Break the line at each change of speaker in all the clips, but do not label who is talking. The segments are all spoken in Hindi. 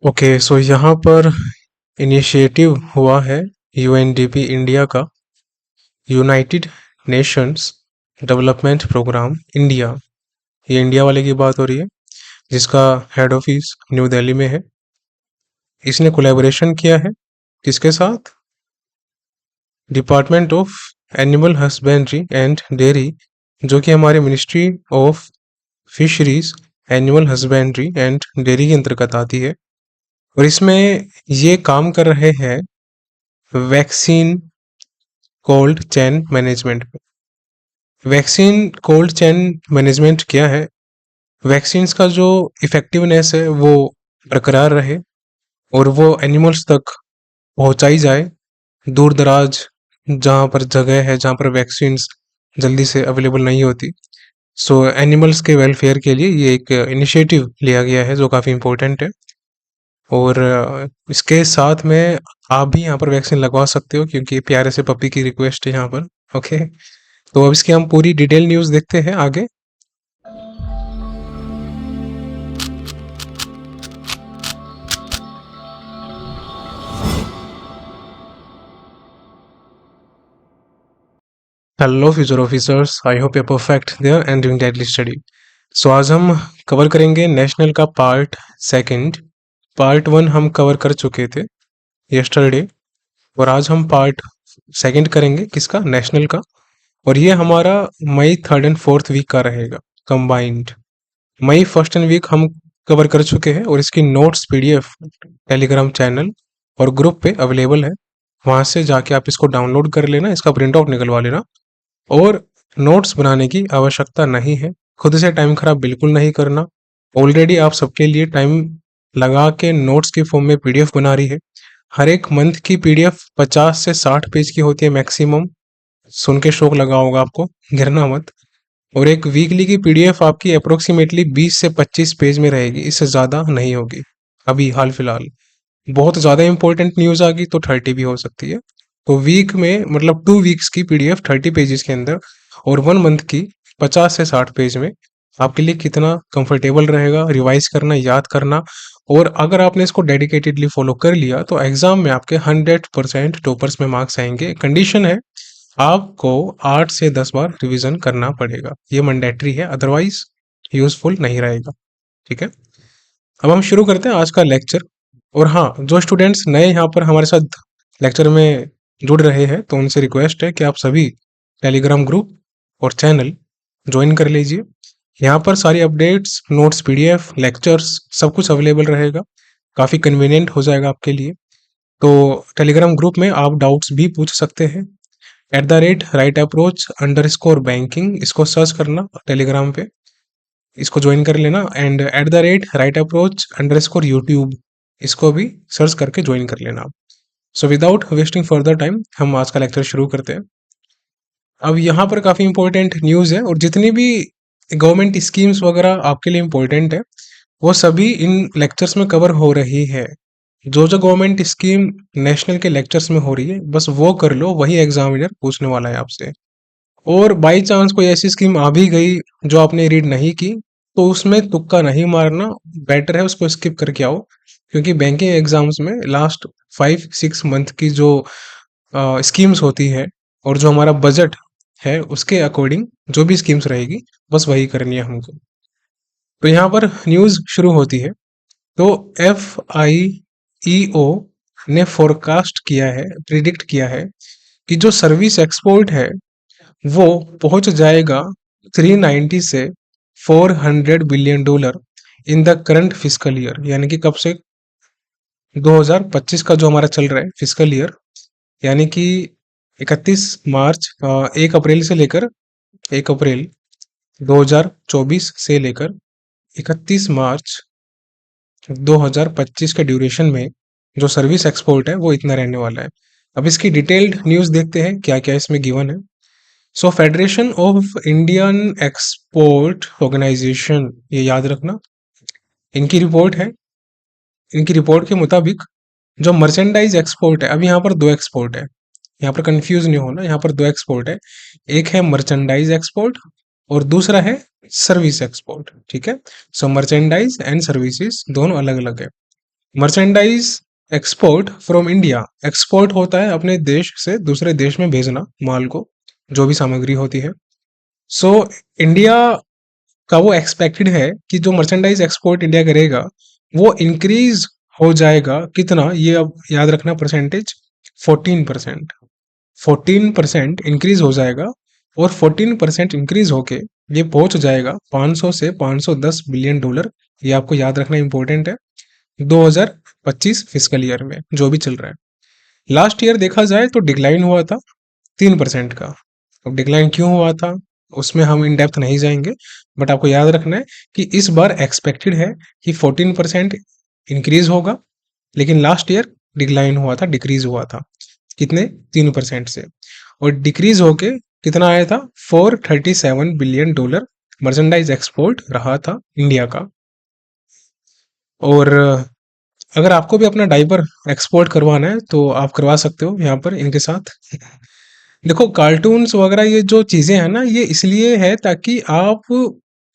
ओके, सो यहाँ पर इनिशिएटिव हुआ है यूएनडीपी इंडिया का, United Nations Development Programme India. ये इंडिया वाले की बात हो रही है, जिसका हेड ऑफिस न्यू दिल्ली में है। इसने कोलैबोरेशन किया है किसके साथ? Department of Animal Husbandry and dairy, जो कि हमारे ministry of Fisheries, Animal Husbandry and Dairy के अंतर्गत आती है। और इसमें ये काम कर रहे हैं वैक्सीन कोल्ड चेन मैनेजमेंट पे। वैक्सीन कोल्ड चेन मैनेजमेंट क्या है? वैक्सीन्स का जो इफेक्टिवनेस है वो बरकरार रहे और वो एनिमल्स तक पहुंचाई जाए, दूर दराज जहाँ पर जगह है जहाँ पर वैक्सीन्स जल्दी से अवेलेबल नहीं होती। सो एनिमल्स के वेलफेयर के लिए ये एक इनिशिएटिव लिया गया है जो काफ़ी इम्पोर्टेंट है। और इसके साथ में आप भी यहाँ पर वैक्सीन लगवा सकते हो, क्योंकि प्यारे से पपी की रिक्वेस्ट है यहाँ पर। ओके, तो अब इसकी हम पूरी डिटेल न्यूज़ देखते हैं आगे। Hello future officers, I hope you perfect there and doing deadly study. So आज हम कवर करेंगे नेशनल का पार्ट सेकंड। पार्ट वन हम कवर कर चुके थे यस्टरडे, और आज हम पार्ट सेकंड करेंगे किसका? नेशनल का। और ये हमारा May third and fourth week का रहेगा combined. May first and week हम कवर कर चुके हैं और इसकी नोट्स पीडीएफ टेलीग्राम चैनल और ग्रुप पे अवेलेबल है। वहां से जाके आप इसको डाउनलोड कर लेना, इसका प्रिंट आउट निकलवा लेना। और नोट्स बनाने की आवश्यकता नहीं है, खुद से टाइम खराब बिल्कुल नहीं करना। ऑलरेडी आप सबके लिए टाइम लगा के नोट्स की फॉर्म में पीडीएफ बना रही है। हर एक मंथ की पीडीएफ 50 से 60 पेज की होती है मैक्सिमम। सुन के शौक लगा होगा आपको, गिरना मत। और एक वीकली की पीडीएफ आपकी अप्रोक्सीमेटली 20 से 25 पेज में रहेगी, इससे ज़्यादा नहीं होगी। अभी हाल फिलहाल बहुत ज़्यादा इंपॉर्टेंट न्यूज़ आ गई तो 30 भी हो सकती है। तो वीक में मतलब 2 वीक्स की पीडीएफ 30 पेजेस के अंदर, और 1 मंथ की 50 से 60 पेज में, आपके लिए कितना कंफर्टेबल रहेगा रिवाइज करना, याद करना। और अगर आपने इसको डेडिकेटेडली फॉलो कर लिया तो एग्जाम में आपके 100% टॉपर्स में मार्क्स आएंगे। कंडीशन है आपको 8 से 10 बार रिवीजन करना पड़ेगा, ये मैंडेटरी है, अदरवाइज यूजफुल नहीं रहेगा। ठीक है, अब हम शुरू करते हैं आज का लेक्चर। और हाँ, जो स्टूडेंट्स नए यहाँ पर हमारे साथ लेक्चर में जुड़ रहे हैं तो उनसे रिक्वेस्ट है कि आप सभी टेलीग्राम ग्रुप और चैनल ज्वाइन कर लीजिए। यहाँ पर सारी अपडेट्स, नोट्स, पीडीएफ, लेक्चर्स सब कुछ अवेलेबल रहेगा। काफ़ी कन्वीनियंट हो जाएगा आपके लिए। तो टेलीग्राम ग्रुप में आप डाउट्स भी पूछ सकते हैं। @RightApproach_बैंकिंग इसको सर्च करना टेलीग्राम पे, इसको ज्वाइन कर लेना। एंड @RightApproach_YouTube इसको भी सर्च करके ज्वाइन कर लेना आप। So without wasting further time हम आज का लेक्चर शुरू करते हैं। अब यहाँ पर काफ़ी इंपॉर्टेंट न्यूज़ है, और जितनी भी गवर्नमेंट स्कीम्स वगैरह आपके लिए इंपॉर्टेंट है वो सभी इन लेक्चर्स में कवर हो रही है। जो जो गवर्नमेंट स्कीम नेशनल के लेक्चर्स में हो रही है बस वो कर लो, वही एग्जामिनर पूछने वाला है आपसे। और बाई चांस कोई ऐसी स्कीम आ भी गई जो आपने रीड नहीं की तो उसमें तुक्का नहीं मारना, बेटर है उसको स्किप करके आओ। क्योंकि बैंकिंग एग्जाम्स में लास्ट 5-6 मंथ की जो स्कीम्स होती है और जो हमारा बजट है उसके अकॉर्डिंग जो भी स्कीम्स रहेगी बस वही करनी है हमको। तो यहाँ पर न्यूज़ शुरू होती है। तो FIEO ने फोरकास्ट किया है, प्रिडिक्ट किया है कि जो सर्विस एक्सपोर्ट है वो पहुंच जाएगा 390 से $400 billion in the current physical year. यानी कि कब से? 2025 का जो हमारा चल रहा है फिजिकल ईयर, यानी कि 31 मार्च, 1 अप्रैल से लेकर 1 अप्रैल 2024 से लेकर 31 मार्च 2025 के ड्यूरेशन में जो सर्विस एक्सपोर्ट है वो इतना रहने वाला है। अब इसकी डिटेल्ड न्यूज़ देखते हैं क्या क्या इसमें गिवन है। So Federation of Indian Export Organisation, ये याद रखना, इनकी रिपोर्ट है। इनकी रिपोर्ट के मुताबिक जो मर्चेंडाइज एक्सपोर्ट है, अब यहाँ पर 2 एक्सपोर्ट है, यहाँ पर कंफ्यूज नहीं होना, यहाँ पर 2 एक्सपोर्ट है। एक है मर्चेंडाइज एक्सपोर्ट और दूसरा है सर्विस एक्सपोर्ट। ठीक है, सो मर्चेंडाइज एंड सर्विसेज दोनों अलग अलग है। Merchandise export from India, export होता है अपने देश से दूसरे देश में भेजना माल को, जो भी सामग्री होती है। सो इंडिया का वो एक्सपेक्टेड है कि जो मर्चेंडाइज एक्सपोर्ट इंडिया करेगा वो इंक्रीज हो जाएगा कितना, ये अब याद रखना परसेंटेज, 14%। 14% इंक्रीज हो जाएगा, और 14% इंक्रीज होके ये पहुंच जाएगा 500 से 510 बिलियन डॉलर। ये आपको याद रखना इंपॉर्टेंट है, 2025 फिस्कल ईयर में जो भी चल रहा है। लास्ट ईयर देखा जाए तो डिक्लाइन हुआ था 3% का। अब डिक्लाइन क्यों हुआ था उसमें हम इन डेप्थ नहीं जाएंगे, बट आपको याद रखना है कि इस बार एक्सपेक्टेड है कि 14% इंक्रीज होगा, लेकिन लास्ट ईयर डिक्लाइन हुआ था, डिक्रीज हुआ था कितने, 3% से। और डिक्रीज होके कितना आया था, 437 बिलियन डॉलर मर्चेंडाइज एक्सपोर्ट रहा था इंडिया का। और अगर आपको भी अपना डाइपर एक्सपोर्ट करवाना है तो आप करवा सकते हो यहाँ पर इनके साथ। देखो कार्टून्स वगैरह ये जो चीजें हैं ना, ये इसलिए है ताकि आप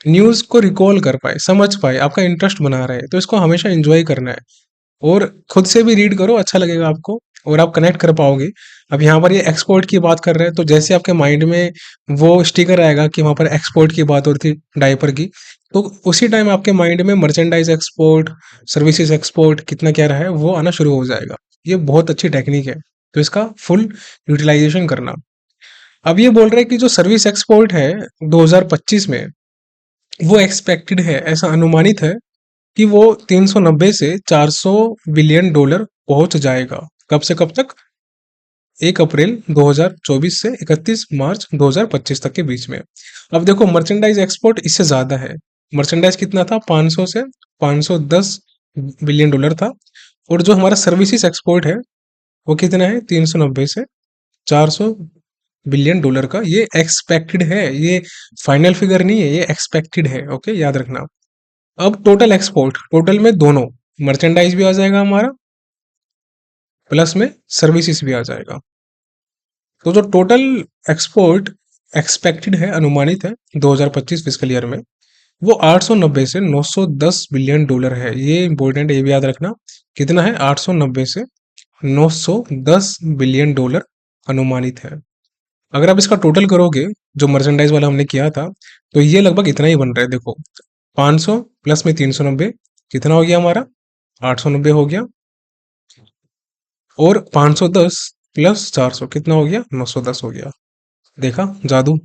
न्यूज को रिकॉल कर पाए, समझ पाए, आपका इंटरेस्ट बना रहे, तो इसको हमेशा एंजॉय करना है। और खुद से भी रीड करो, अच्छा लगेगा आपको और आप कनेक्ट कर पाओगे। अब यहाँ पर ये एक्सपोर्ट की बात कर रहे हैं, तो जैसे आपके माइंड में वो स्टिकर आएगा कि वहां पर एक्सपोर्ट की बात हो रही थी डायपर की, तो उसी टाइम आपके माइंड में मर्चेंडाइज एक्सपोर्ट, सर्विसेज एक्सपोर्ट कितना क्या रहा है वो आना शुरू हो जाएगा। ये बहुत अच्छी टेक्निक है, तो इसका फुल यूटिलाइजेशन करना। अब ये बोल रहे हैं कि जो सर्विस एक्सपोर्ट है 2025 में, वो एक्सपेक्टेड है, ऐसा अनुमानित है कि वो 390 से 400 बिलियन डॉलर पहुंच जाएगा। कब से कब तक, 1 अप्रैल 2024 से 31 मार्च 2025 तक के बीच में। अब देखो मर्चेंडाइज एक्सपोर्ट इससे ज्यादा है, मर्चेंडाइज कितना था, 500 से 510 बिलियन डॉलर था। और जो हमारा सर्विसेज एक्सपोर्ट है वो कितना है, 390 से 400 बिलियन डॉलर का। ये एक्सपेक्टेड है, ये फाइनल फिगर नहीं है, ये एक्सपेक्टेड है, ओके याद रखना। अब टोटल एक्सपोर्ट, टोटल में दोनों मर्चेंडाइज भी आ जाएगा हमारा, प्लस में सर्विसेज भी आ जाएगा। तो जो टोटल एक्सपोर्ट एक्सपेक्टेड है, अनुमानित है 2025 फिस्कल ईयर में, वो 890 से 910 बिलियन डॉलर है। ये इंपॉर्टेंट है, ये भी याद रखना। कितना है, 890 से 910 बिलियन डॉलर अनुमानित है। अगर आप इसका टोटल करोगे, जो मर्चेंडाइज वाला हमने किया था, तो ये लगभग इतना ही बन रहा है। देखो 500 प्लस में 390 कितना हो गया हमारा, 890 हो गया, और 510 प्लस 400 कितना हो गया, 910 हो गया। देखा जादू।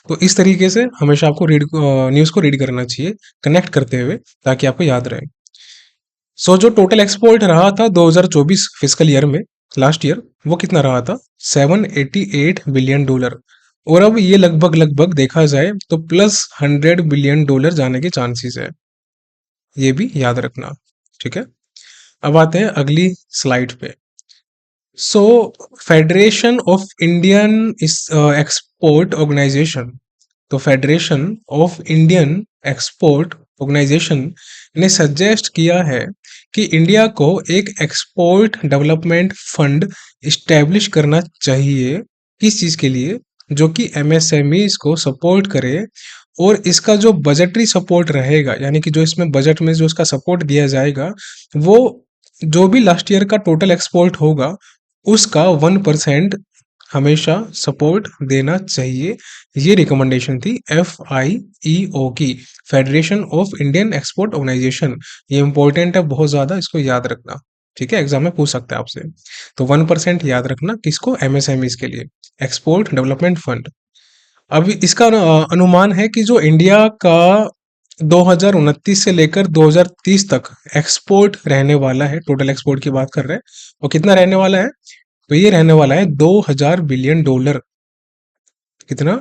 तो इस तरीके से हमेशा आपको रीड न्यूज को रीड करना चाहिए कनेक्ट करते हुए, ताकि आपको याद रहे। सो जो टोटल एक्सपोर्ट रहा था 2024 फिस्कल ईयर में, लास्ट ईयर, वो कितना रहा था, 788 बिलियन डॉलर। और अब ये लगभग लगभग देखा जाए तो प्लस 100 बिलियन डॉलर जाने के चांसेस है, ये भी याद रखना। ठीक है, अब आते हैं अगली स्लाइड पे। So Federation of Indian Export Organisation, तो Federation of Indian Export Organisation ने सजेस्ट किया है कि इंडिया को एक एक्सपोर्ट डेवलपमेंट फंड इस्टेब्लिश करना चाहिए। किस चीज के लिए, जो कि एमएसएमईज को सपोर्ट करे। और इसका जो बजटरी सपोर्ट रहेगा, यानी कि जो इसमें बजट में जो इसका सपोर्ट दिया जाएगा, वो जो भी लास्ट ईयर का टोटल एक्सपोर्ट होगा उसका 1% हमेशा सपोर्ट देना चाहिए। ये रिकमेंडेशन थी FIEO की, Federation of Indian Export Organisation. ये इंपॉर्टेंट है बहुत ज्यादा, इसको याद रखना। ठीक है, एग्जाम में पूछ सकता है आपसे। तो 1% याद रखना किसको, MSMEs के लिए, एक्सपोर्ट डेवलपमेंट फंड। अब इसका अनुमान है कि जो इंडिया का 2029 से लेकर 2030 तक एक्सपोर्ट रहने वाला है, टोटल एक्सपोर्ट की बात कर रहे हैं, वो कितना रहने वाला है, तो ये रहने वाला है 2000 बिलियन डॉलर। कितना,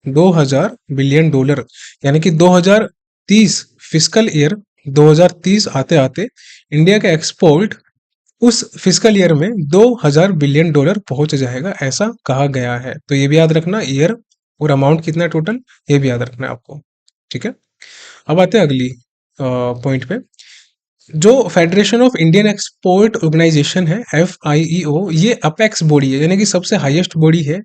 2000 बिलियन डॉलर। यानी कि 2030 फिस्कल ईयर, 2030 आते आते इंडिया का एक्सपोर्ट उस फिस्कल ईयर में 2000 बिलियन डॉलर पहुंच जाएगा, ऐसा कहा गया है। तो ये भी याद रखना, ईयर और अमाउंट कितना है टोटल, ये भी याद रखना है आपको। ठीक है, अब आते हैं अगली पॉइंट पे। जो Federation of Indian Export Organisation है, FIEO, ये अपेक्स बॉडी है, यानी कि सबसे हाईएस्ट बॉडी है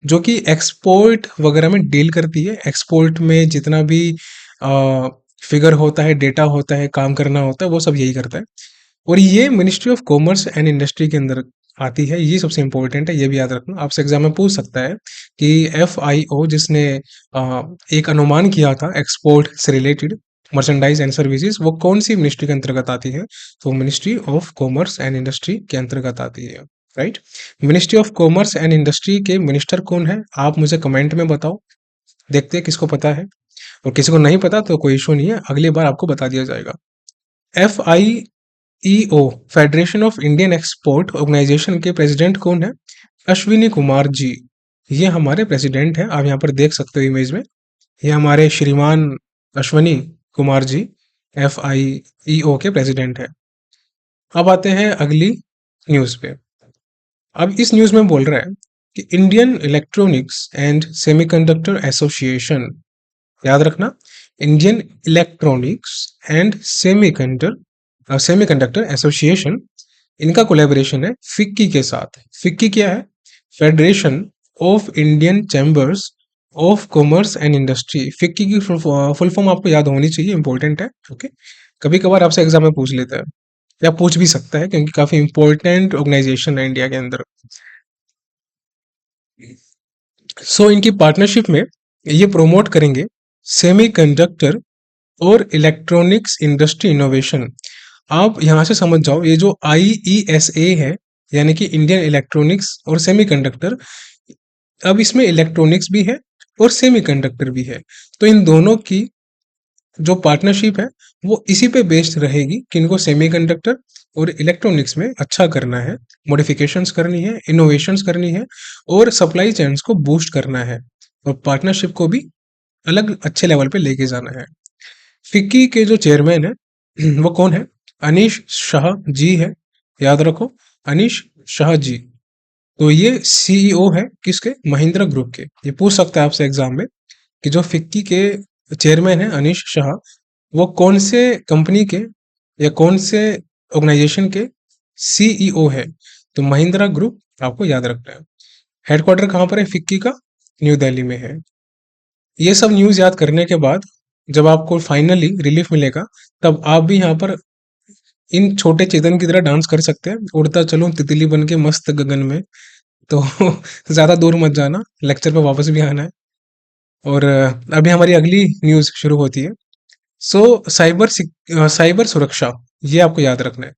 जो कि एक्सपोर्ट वगैरह में डील करती है। एक्सपोर्ट में जितना भी फिगर होता है, डेटा होता है, काम करना होता है, वो सब यही करता है। और ये ministry of Commerce and Industry के अंदर आती है। ये सबसे इंपॉर्टेंट है, ये भी याद रखना, आपसे एग्जाम में पूछ सकता है कि FIO जिसने एक अनुमान किया था एक्सपोर्ट से रिलेटेड मर्चेंडाइज एंड सर्विसेज, वो कौन सी मिनिस्ट्री के अंतर्गत आती है? तो ministry of Commerce and Industry के अंतर्गत आती है, right. Ministry of Commerce and Industry के मिनिस्टर कौन है? आप मुझे कमेंट में बताओ, देखते हैं किसको पता है। और किसी को नहीं पता तो कोई इशू नहीं है, अगली बार आपको बता दिया जाएगा। FIEO Federation of Indian Export Organisation के प्रेसिडेंट कौन है? अश्विनी कुमार जी, ये हमारे प्रेसिडेंट हैं। आप यहाँ पर देख सकते हो इमेज में, ये हमारे श्रीमान अश्विनी कुमार जी FIEO के प्रेसिडेंट है। अब आते हैं अगली न्यूज़ पे। अब इस न्यूज़ में बोल रहा है कि Indian electronics and semiconductor association, याद रखना, Indian electronics and semiconductor association, इनका कोलैबोरेशन है फिक्की के साथ। फिक्की क्या है? Federation of Indian chambers of Commerce and industry. FICCI की फुल फॉर्म आपको याद होनी चाहिए, इंपॉर्टेंट है, ओके। कभी कभार आपसे एग्जाम में पूछ लेता है या पूछ भी सकता है, क्योंकि काफी इंपॉर्टेंट ऑर्गेनाइजेशन है इंडिया के अंदर। सो इनकी पार्टनरशिप में ये प्रोमोट करेंगे सेमीकंडक्टर और इलेक्ट्रॉनिक्स इंडस्ट्री इनोवेशन। आप यहाँ से समझ जाओ, ये जो IESA है, यानी कि इंडियन इलेक्ट्रॉनिक्स और सेमीकंडक्टर, अब इसमें इलेक्ट्रॉनिक्स भी है और सेमीकंडक्टर भी है। तो इन दोनों की जो पार्टनरशिप है वो इसी पे बेस्ड रहेगी कि इनको सेमीकंडक्टर और इलेक्ट्रॉनिक्स में अच्छा करना है, मॉडिफिकेशंस करनी है, इनोवेशंस करनी है और सप्लाई चेन्स को बूस्ट करना है, और पार्टनरशिप को भी अलग अच्छे लेवल पे लेके जाना है। फिक्की के जो चेयरमैन है वो कौन है? अनीश शाह जी है, याद रखो, अनीश शाह जी। तो ये CEO है किसके? महिंद्रा ग्रुप के। ये पूछ सकता है आपसे एग्जाम में कि जो फिक्की के चेयरमैन है अनीश शाह, वो कौन से कंपनी के या कौन से ऑर्गेनाइजेशन के CEO है? तो महिंद्रा ग्रुप आपको याद रखना है। हेडक्वार्टर कहाँ पर है फिक्की का? न्यू दिल्ली में है। ये सब न्यूज़ याद करने के बाद जब आपको फाइनली रिलीफ मिलेगा, तब आप भी यहाँ पर इन छोटे चेतन की तरह डांस कर सकते हैं, उड़ता चलूं तितली बन के मस्त गगन में। तो ज़्यादा दूर मत जाना, लेक्चर पे वापस भी आना है। और अभी हमारी अगली न्यूज़ शुरू होती है। सो साइबर सुरक्षा, ये आपको याद रखना है।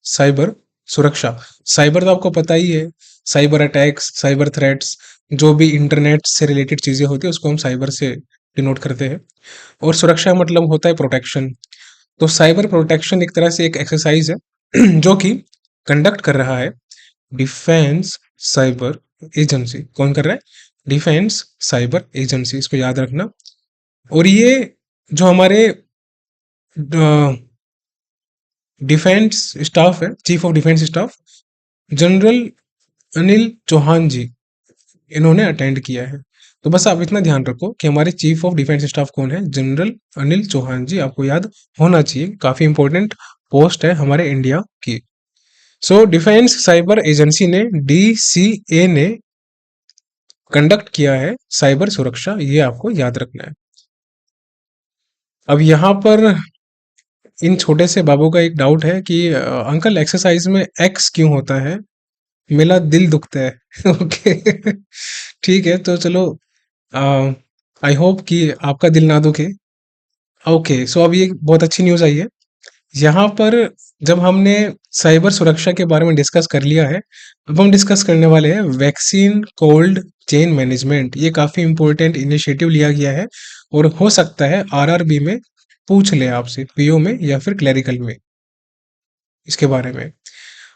साइबर सुरक्षा, साइबर तो आपको पता ही है, साइबर अटैक्स, साइबर थ्रेट्स, जो भी इंटरनेट से रिलेटेड चीज़ें होती है उसको हम साइबर से डिनोट करते हैं। और सुरक्षा मतलब होता है प्रोटेक्शन। तो साइबर प्रोटेक्शन एक तरह से एक एक्सरसाइज है जो कि कंडक्ट कर रहा है डिफेंस साइबर एजेंसी। कौन कर रहा है? डिफेंस साइबर एजेंसी, इसको याद रखना। और ये जो हमारे डिफेंस स्टाफ है, chief of defence staff general Anil Chauhan ji, इन्होंने अटेंड किया है। तो बस आप इतना ध्यान रखो कि हमारे चीफ ऑफ डिफेंस स्टाफ कौन है? जनरल अनिल चौहान जी, आपको याद होना चाहिए, काफी इंपॉर्टेंट पोस्ट है हमारे इंडिया की। सो डिफेंस साइबर एजेंसी ने DCA ने कंडक्ट किया है साइबर सुरक्षा, ये आपको याद रखना है। अब यहाँ पर इन छोटे से बाबू का एक डाउट है कि अंकल एक्सरसाइज में एक्स क्यों होता है? मेरा दिल दुखता है ओके ठीक है, तो चलो, आई होप कि आपका दिल ना दुखे। ओके, सो अब ये बहुत अच्छी न्यूज़ आई है यहाँ पर। जब हमने साइबर सुरक्षा के बारे में डिस्कस कर लिया है, अब हम डिस्कस करने वाले हैं वैक्सीन कोल्ड चेन मैनेजमेंट। ये काफ़ी इंपॉर्टेंट इनिशिएटिव लिया गया है और हो सकता है RRB में पूछ ले आपसे, PO में या फिर क्लरिकल में, इसके बारे में।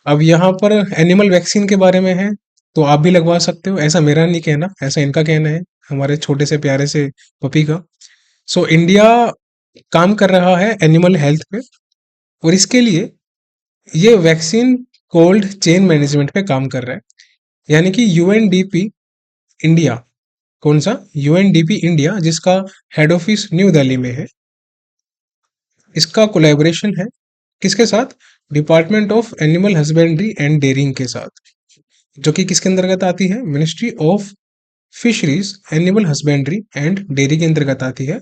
अब यहाँ पर एनिमल वैक्सीन के बारे में है, तो आप भी लगवा सकते हो, ऐसा मेरा नहीं कहना, ऐसा इनका कहना है, हमारे छोटे से प्यारे से पपी का। सो इंडिया काम कर रहा है एनिमल हेल्थ पे, और इसके लिए ये वैक्सीन कोल्ड चेन मैनेजमेंट पे काम कर रहा है। यानी कि UNDP इंडिया, कौन सा? UNDP इंडिया, जिसका हेड ऑफिस न्यू दिल्ली में है, इसका कोलैबोरेशन है किसके साथ? Department of Animal Husbandry and Dairying के साथ, जो कि किसके अंतर्गत आती है? Ministry of Fisheries, Animal Husbandry and Dairy के अंतर्गत आती है।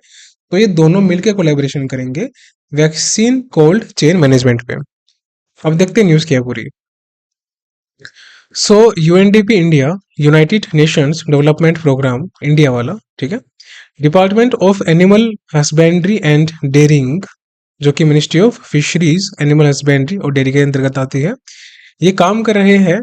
तो ये दोनों मिलकर कोलैबोरेशन करेंगे वैक्सीन कोल्ड चेन मैनेजमेंट पे। अब देखते हैं न्यूज़ क्या है पूरी। So UNDP India, United Nations Development Programme India वाला, ठीक है, Department of Animal Husbandry and Dairying, जो कि Ministry of Fisheries, Animal Husbandry और डेयरी के अंतर्गत आती है, ये काम कर रहे हैं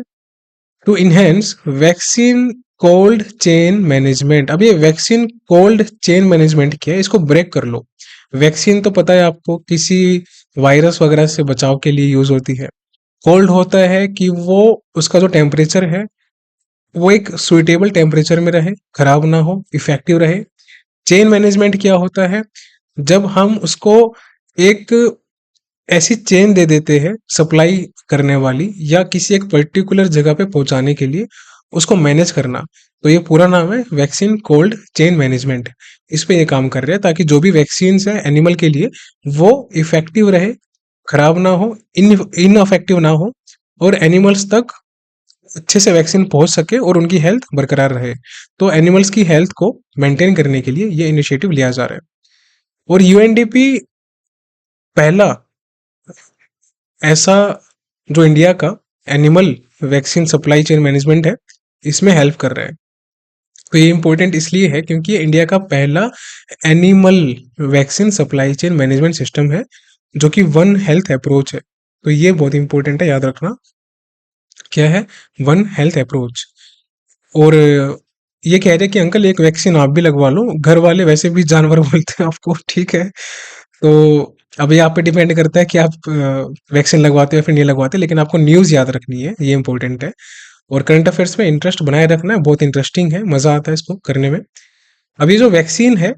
to enhance vaccine cold chain management. अब ये वैक्सीन कोल्ड चेन मैनेजमेंट क्या है, इसको ब्रेक कर लो। वैक्सीन तो पता है आपको, किसी वायरस वगैरह से बचाव के लिए यूज होती है। कोल्ड होता है कि वो उसका जो टेम्परेचर है वो एक सुइटेबल टेम्परेचर में रहे, खराब ना हो, इफेक्टिव रहे। चेन मैनेजमेंट क्या होता है, जब हम उसको एक ऐसी चेन दे देते हैं सप्लाई करने वाली, या किसी एक पर्टिकुलर जगह पे पहुंचाने के लिए उसको मैनेज करना, तो ये पूरा नाम है वैक्सीन कोल्ड चेन मैनेजमेंट। इस पे ये काम कर रहे हैं ताकि जो भी वैक्सीन है एनिमल के लिए वो इफेक्टिव रहे, खराब ना हो, इनअफेक्टिव ना हो, और एनिमल्स तक अच्छे से वैक्सीन पहुंच सके और उनकी हेल्थ बरकरार रहे। तो एनिमल्स की हेल्थ को मेंटेन करने के लिए ये इनिशिएटिव लिया जा रहा है। और यूएनडीपी पहला ऐसा जो इंडिया का animal vaccine supply chain management है, इसमें हेल्प कर रहा है। तो ये इंपॉर्टेंट इसलिए है क्योंकि ये इंडिया का पहला animal vaccine supply chain management system है, जो कि वन हेल्थ अप्रोच है। तो ये बहुत इंपॉर्टेंट है, याद रखना क्या है, वन हेल्थ अप्रोच। और ये कह रहे हैं कि अंकल एक वैक्सीन आप भी लगवा लो, घर वाले वैसे भी जानवर बोलते हैं आपको, ठीक है। तो अब ये आप पे डिपेंड करता है कि आप वैक्सीन लगवाते हो या फिर नहीं लगवाते, लेकिन आपको न्यूज़ याद रखनी है, ये इंपॉर्टेंट है। और करंट अफेयर्स में इंटरेस्ट बनाए रखना है, बहुत इंटरेस्टिंग है, मजा आता है इसको करने में। अब ये जो वैक्सीन है,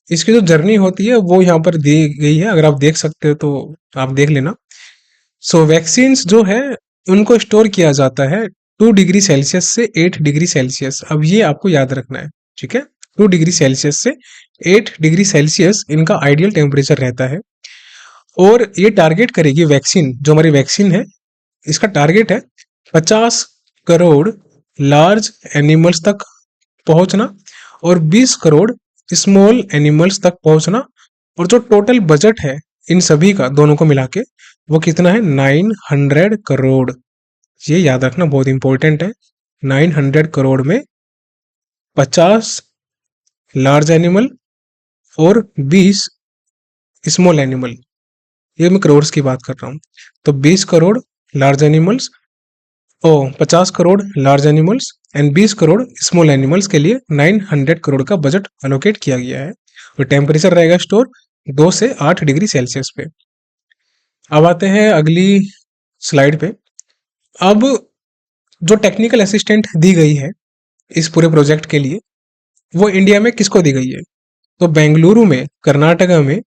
इसकी जो जर्नी होती है वो यहाँ पर दी गई है, अगर आप देख सकते हो तो आप देख लेना। सो वैक्सीन्स जो है उनको स्टोर किया जाता है 2 डिग्री सेल्सियस से 8 डिग्री सेल्सियस। अब ये आपको याद रखना है, ठीक है। 2 डिग्री सेल्सियस से 8 डिग्री सेल्सियस इनका आइडियल टेम्परेचर रहता है। और ये टारगेट करेगी वैक्सीन, जो हमारी वैक्सीन है, इसका टारगेट है 50 करोड़ लार्ज एनिमल्स तक पहुंचना और 20 करोड़ स्मॉल एनिमल्स तक पहुंचना। और जो टोटल बजट है इन सभी का दोनों को मिला के, वो कितना है, 900 करोड़। ये याद रखना, बहुत इंपॉर्टेंट है। 900 करोड़ में 50 लार्ज एनिमल और 20 स्मॉल एनिमल, ये मैं करोड़ की बात कर रहा हूँ। तो 20 crore large animals, oh 50 crore large animals and 20 crore small animals के लिए 900 करोड़ का बजट अलोकेट किया गया है। और टेम्परेचर रहेगा स्टोर 2 से 8 डिग्री सेल्सियस पे। अब आते हैं अगली स्लाइड पे। अब जो टेक्निकल असिस्टेंट दी गई है इस पूरे प्रोजेक्ट के लिए, वो इंडिया में किसको दी गई है, तो बेंगलुरु में, कर्नाटका में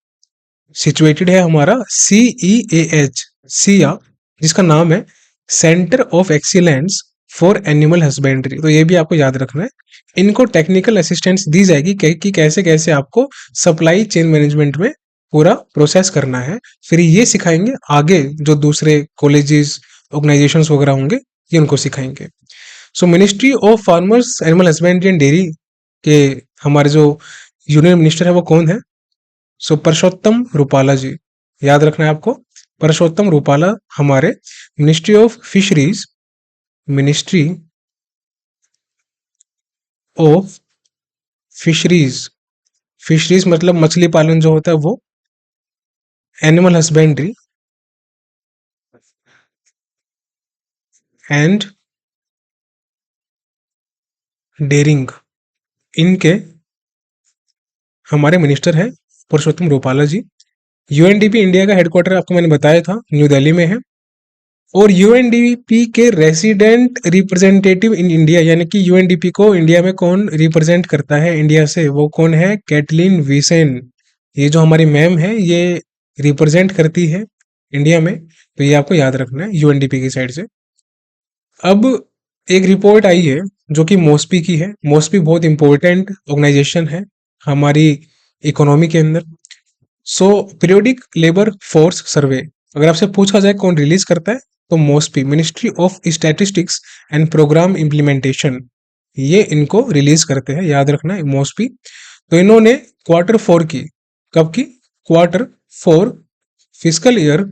सिचुएटेड है हमारा CEAH, सिया, जिसका नाम है centre of excellence for animal husbandry. तो ये भी आपको याद रखना है। इनको टेक्निकल असिस्टेंस दी जाएगी कि कैसे कैसे आपको सप्लाई चेन मैनेजमेंट में पूरा प्रोसेस करना है। फिर ये सिखाएंगे आगे जो दूसरे कॉलेजेस, ऑर्गेनाइजेशंस वगैरह होंगे, ये उनको सिखाएंगे। सो Ministry of farmers, animal Husbandry and Dairy के हमारे जो यूनियन मिनिस्टर है वो कौन है, सो परसोत्तम रूपाला जी। याद रखना है आपको, परसोत्तम रूपाला हमारे ministry of fisheries, ministry of fisheries, fisheries मतलब मछली पालन जो होता है वो, एनिमल हस्बेंड्री एंड डेयरिंग, इनके हमारे मिनिस्टर है पुरुषोत्तम रूपाला जी। यूएनडीपी इंडिया का हेडक्वार्टर आपको मैंने बताया था न्यू दिल्ली में है। और यूएनडीपी के रेसिडेंट रिप्रेजेंटेटिव इन इंडिया, यानी कि यूएनडीपी को इंडिया में कौन रिप्रेजेंट करता है इंडिया से, वो कौन है, कैटलिन विसेन। ये जो हमारी मैम है ये रिप्रेजेंट करती है इंडिया में, तो ये आपको याद रखना है यूएनडीपी की साइड से। अब एक रिपोर्ट आई है जो कि मॉस्पी की है। मॉस्पी बहुत इंपॉर्टेंट ऑर्गेनाइजेशन है हमारी इकोनॉमी के अंदर। So periodic labour force survey, अगर आपसे पूछा जाए कौन रिलीज करता है, तो MoSPI, Ministry of Statistics and Programme Implementation, ये इनको रिलीज करते हैं, याद रखना है मॉस्पी। तो इन्होंने Q4 की, कब की, Q4 फिजिकल ईयर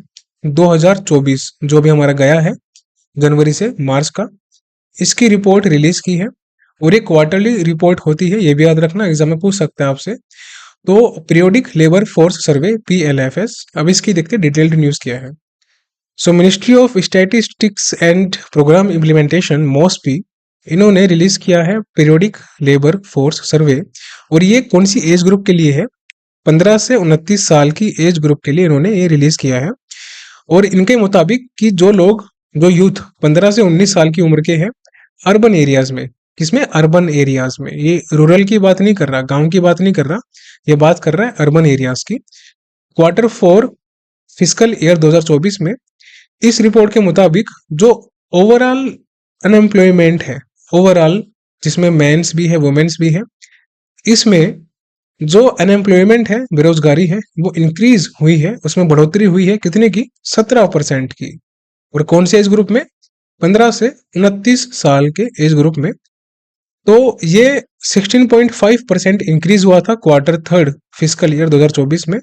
2024 जो भी हमारा गया है जनवरी से मार्च का, इसकी रिपोर्ट रिलीज की है। और ये क्वार्टरली रिपोर्ट होती है, ये भी याद रखना, एग्जाम में पूछ सकते हैं आपसे। तो periodic labour force survey PLFS, अब इसकी देखते डिटेल्ड न्यूज क्या है। So Ministry of Statistics and Programme Implementation MOSPI, इन्होंने रिलीज किया है पीरियोडिक लेबर फोर्स सर्वे। और ये कौन सी एज ग्रुप के लिए है? 15 से 29 साल की एज ग्रुप के लिए इन्होंने ये रिलीज किया है। और इनके मुताबिक कि जो लोग, जो यूथ 15 से 19 साल की उम्र के हैं अर्बन एरियाज में, किसमें? अर्बन एरियाज में, ये रूरल की बात नहीं कर रहा, गांव की बात नहीं कर रहा, ये बात कर रहा है अर्बन एरियाज की। Q4 फिजिकल ईयर 2024 में इस रिपोर्ट के मुताबिक जो ओवरऑल अनएम्प्लॉयमेंट है, ओवरऑल जिसमें मेंस भी है वुमेन्स भी है, इसमें जो अनएम्प्लॉयमेंट है, बेरोजगारी है, वो इंक्रीज हुई है, उसमें बढ़ोतरी हुई है कितने की? 17% की। और कौन से एज ग्रुप में? 15 से 29 साल के एज ग्रुप में। तो ये 16.5% इंक्रीज हुआ था Q3 फिजिकल ईयर 2024 में।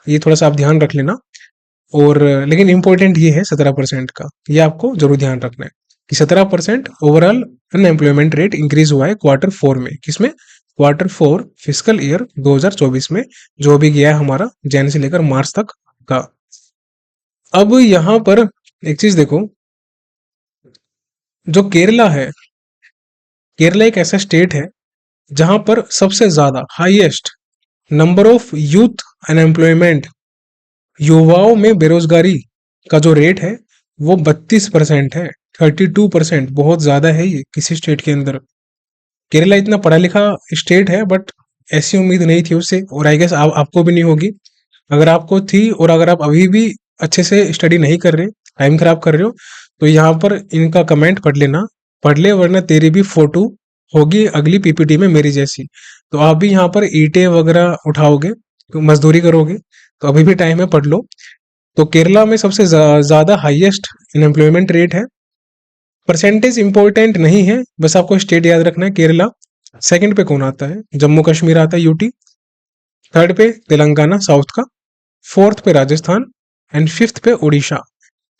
ये थोड़ा सा आप ध्यान रख लेना। और लेकिन इंपॉर्टेंट ये है 17% का, ये आपको जरूर ध्यान रखना है कि 17% ओवरऑल अनएम्प्लॉयमेंट रेट इंक्रीज हुआ है Q4 में। किसमें? Q4 फिजिकल ईयर 2024 में, जो भी गया है हमारा जैन से लेकर मार्च तक का। अब यहां पर एक चीज देखो, जो केरला है, केरला एक ऐसा स्टेट है जहां पर सबसे ज्यादा highest number of youth unemployment, युवाओं में बेरोजगारी का जो रेट है वो 32% है। 32% बहुत ज्यादा है ये किसी स्टेट के अंदर। केरला इतना पढ़ा लिखा स्टेट है, बट ऐसी उम्मीद नहीं थी उससे, और आई गेस आपको भी नहीं होगी। अगर आपको थी और अगर आप अभी भी अच्छे से स्टडी नहीं कर रहे, टाइम खराब कर रहे हो, तो यहाँ पर इनका कमेंट पढ़ लेना, पढ़ ले, वरना तेरी भी फोटो होगी अगली PPT में मेरी जैसी। तो आप भी यहाँ पर ईंटें वगैरह उठाओगे, तो मजदूरी करोगे, तो अभी भी टाइम है, पढ़ लो। तो केरला में सबसे ज्यादा हाईएस्ट अनएम्प्लॉयमेंट रेट है। परसेंटेज इंपॉर्टेंट नहीं है, बस आपको स्टेट याद रखना है केरला। सेकंड पे कौन आता है? जम्मू कश्मीर आता है, UT। थर्ड पे तेलंगाना साउथ का, फोर्थ पे राजस्थान, एंड फिफ्थ पे उड़ीसा।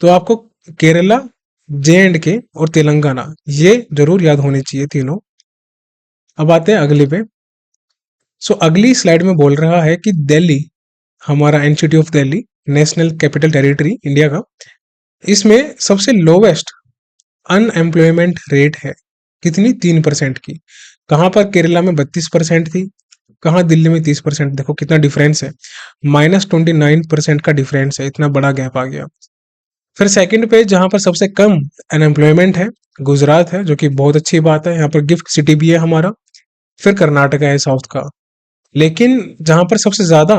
तो आपको केरला, J&K और तेलंगाना ये जरूर याद होने चाहिए तीनों। अब आते हैं अगले पे। सो अगली स्लाइड में बोल रहा है कि दिल्ली, हमारा NCT of Delhi, national capital territory India का, इसमें सबसे लोवेस्ट अनएम्प्लॉयमेंट रेट है। कितनी? 3% की। कहां पर? केरला में 32% थी, कहां? दिल्ली में 30%। देखो कितना डिफरेंस है, -29% का डिफरेंस है, इतना बड़ा गैप आ गया। फिर सेकंड पे जहां पर सबसे कम अनएम्प्लॉयमेंट है, गुजरात है, जो कि बहुत अच्छी बात है, यहाँ पर गिफ्ट सिटी भी है हमारा। फिर कर्नाटका है साउथ का। लेकिन जहां पर सबसे ज्यादा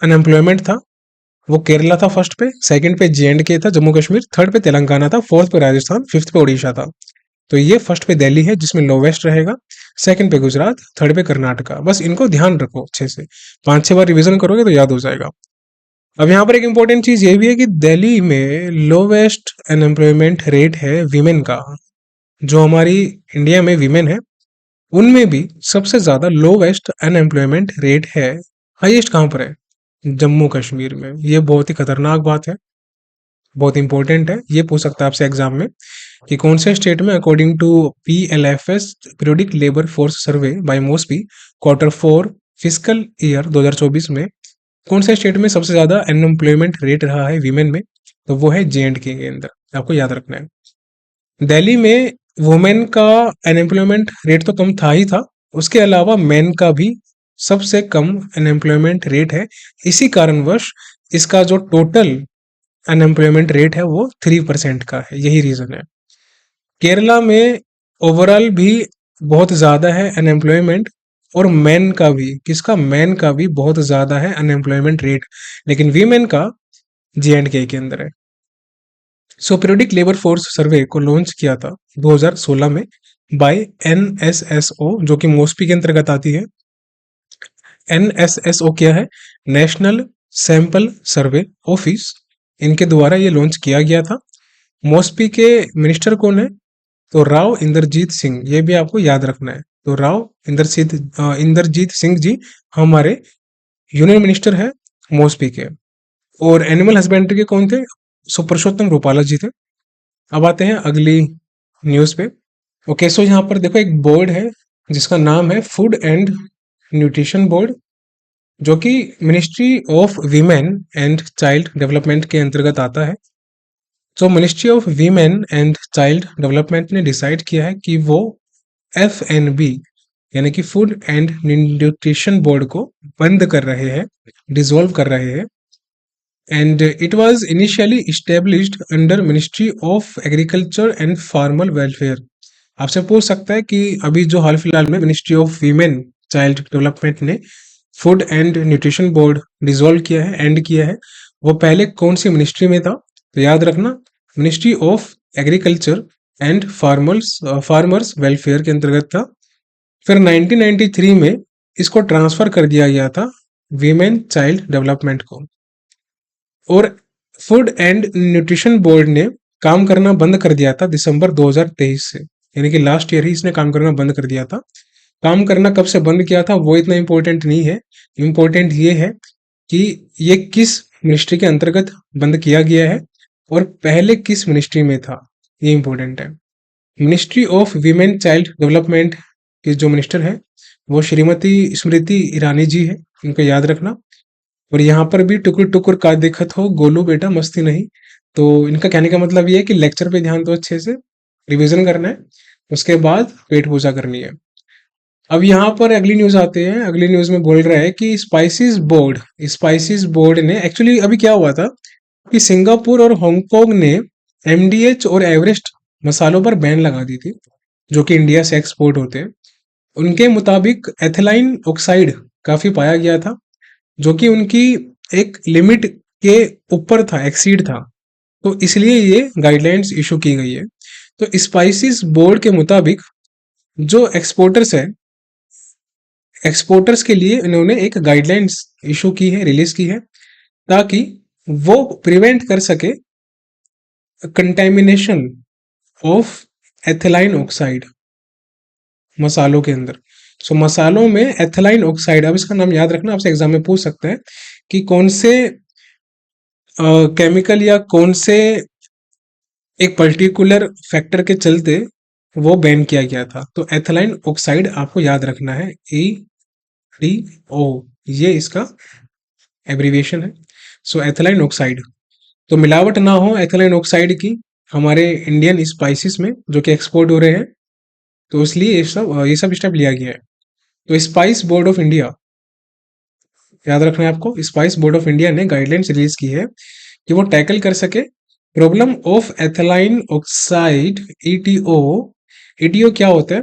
अनएम्प्लॉयमेंट था वो केरला था फर्स्ट पे, सेकंड पे J&K था, जम्मू कश्मीर, थर्ड पे तेलंगाना था, फोर्थ पे राजस्थान, फिफ्थ पे उड़ीसा था। तो ये फर्स्ट पे दिल्ली है जिसमें लोवेस्ट रहेगा, सेकंड पे गुजरात, थर्ड पे कर्नाटका। बस इनको ध्यान रखो अच्छे से, 5-6 बार रिवीजन करोगे तो याद हो जाएगा। अब यहाँ पर एक इंपॉर्टेंट चीज ये भी है कि दिल्ली में लोवेस्ट अनएम्प्लॉयमेंट रेट है वीमेन का। जो हमारी इंडिया में वीमेन है उनमें भी सबसे ज्यादा लोवेस्ट अनएम्प्लॉयमेंट रेट है। हाईएस्ट कहाँ पर है? जम्मू कश्मीर में। ये बहुत ही खतरनाक बात है, बहुत इंपॉर्टेंट है, ये पूछ सकता है आपसे एग्जाम में कि कौन से स्टेट में according to PLFS periodic labour force survey by MOSPI Q4 physical year 2024 में कौन से स्टेट में सबसे ज्यादा अनएम्प्लॉयमेंट रेट रहा है वीमेन में? तो वो है J&K के अंदर, आपको याद रखना है। दिल्ली में वुमेन का अनएम्प्लॉयमेंट रेट तो कम था ही था, उसके अलावा मेन का भी सबसे कम अनएम्प्लॉयमेंट रेट है। इसी कारणवश इसका जो टोटल अनएम्प्लॉयमेंट रेट है वो 3% का है, यही रीजन है। केरला में ओवरऑल भी बहुत ज्यादा है अनएम्प्लॉयमेंट, और मेन का भी, किसका? मेन का भी बहुत ज्यादा है अनएम्प्लॉयमेंट रेट, लेकिन वीमेन का J&K के अंदर है। सो पीरियोडिक लेबर फोर्स सर्वे को लॉन्च किया था 2016 में बाय NSSO, जो कि MOSPI के अंतर्गत आती है। NSSO क्या है? नेशनल सैंपल सर्वे ऑफिस, इनके द्वारा ये लॉन्च किया गया था। MOSPI के मिनिस्टर कौन है? तो राव इंद्रजीत सिंह, ये भी आपको याद रखना है। तो राव इंद्रजीत सिंह जी हमारे यूनियन मिनिस्टर है MOSPI के। और एनिमल हस्बेंड्री के कौन थे? पुरुषोत्तम रूपाला जी थे। अब आते हैं अगली न्यूज पे। ओके, सो यहाँ पर देखो एक बोर्ड है जिसका नाम है फूड एंड न्यूट्रिशन बोर्ड, जो कि Ministry of women and child development के अंतर्गत आता है। तो ministry of women and child Development ने डिसाइड किया है कि वो FNB यानी कि फूड एंड न्यूट्रिशन बोर्ड को बंद कर रहे हैं, डिसॉल्व कर रहे हैं। And it was initially established under ministry of agriculture and farmer welfare. आपसे पूछ सकता है कि अभी जो हाल फिलहाल में Ministry of Women Child Development ने Food and Nutrition Board dissolve किया है, एंड किया है, वो पहले कौन सी मिनिस्ट्री में था? तो याद रखना, ministry of agriculture and farmers welfare के अंतर्गत था। फिर 1993 में इसको ट्रांसफर कर दिया गया था वीमेन चाइल्ड डेवलपमेंट को। और फूड एंड न्यूट्रिशन बोर्ड ने काम करना बंद कर दिया था दिसंबर 2023 से, यानी कि लास्ट ईयर ही इसने काम करना बंद कर दिया था। काम करना कब से बंद किया था वो इतना इम्पोर्टेंट नहीं है, इम्पोर्टेंट ये है कि ये किस मिनिस्ट्री के अंतर्गत बंद किया गया है और पहले किस मिनिस्ट्री में था, ये इम्पोर्टेंट है। Ministry of Women Child development के जो मिनिस्टर है वो श्रीमती स्मृति ईरानी जी है, इनको याद रखना। और यहाँ पर भी टुकुर टुकुर का देखत हो गोलू बेटा मस्ती नहीं, तो इनका कहने का मतलब ये है कि लेक्चर पे ध्यान दो, अच्छे से रिवीजन करना है, उसके बाद पेट पूजा करनी है। अब यहाँ पर अगली न्यूज आते हैं। अगली न्यूज में बोल रहा है कि स्पाइसिस बोर्ड ने एक्चुअली अभी क्या हुआ था कि सिंगापुर और हांगकांग ने MDH और एवरेस्ट मसालों पर बैन लगा दी थी, जो कि इंडिया से एक्सपोर्ट होते हैं। उनके मुताबिक एथिलाइन ऑक्साइड काफी पाया गया था, जो कि उनकी एक लिमिट के ऊपर था, एक्सीड था, तो इसलिए ये गाइडलाइंस इशू की गई है। तो स्पाइसिस बोर्ड के मुताबिक जो एक्सपोर्टर्स के लिए इन्होंने एक गाइडलाइंस इशू की है, रिलीज की है, ताकि वो प्रिवेंट कर सके कंटेमिनेशन ऑफ एथिलाइन ऑक्साइड मसालों के अंदर। सो मसालों में एथिलाइन ऑक्साइड, अब इसका नाम याद रखना, आपसे एग्जाम में पूछ सकते हैं कि कौन से केमिकल या कौन से एक पर्टिकुलर फैक्टर के चलते वो बैन किया गया था। तो एथिलाइन ऑक्साइड आपको याद रखना है, EDO, ये इसका एब्रीविएशन है। सो एथिलाइन ऑक्साइड, तो मिलावट ना हो एथिलाइन ऑक्साइड की हमारे इंडियन स्पाइसेस में जो कि एक्सपोर्ट हो रहे हैं, तो इसलिए ये सब स्टेप लिया गया है। तो स्पाइस बोर्ड ऑफ इंडिया, याद रखना है आपको, स्पाइस बोर्ड ऑफ इंडिया ने गाइडलाइंस रिलीज की है कि वो टैकल कर सके problem of ethylene oxide, ETO। ETO क्या होता है?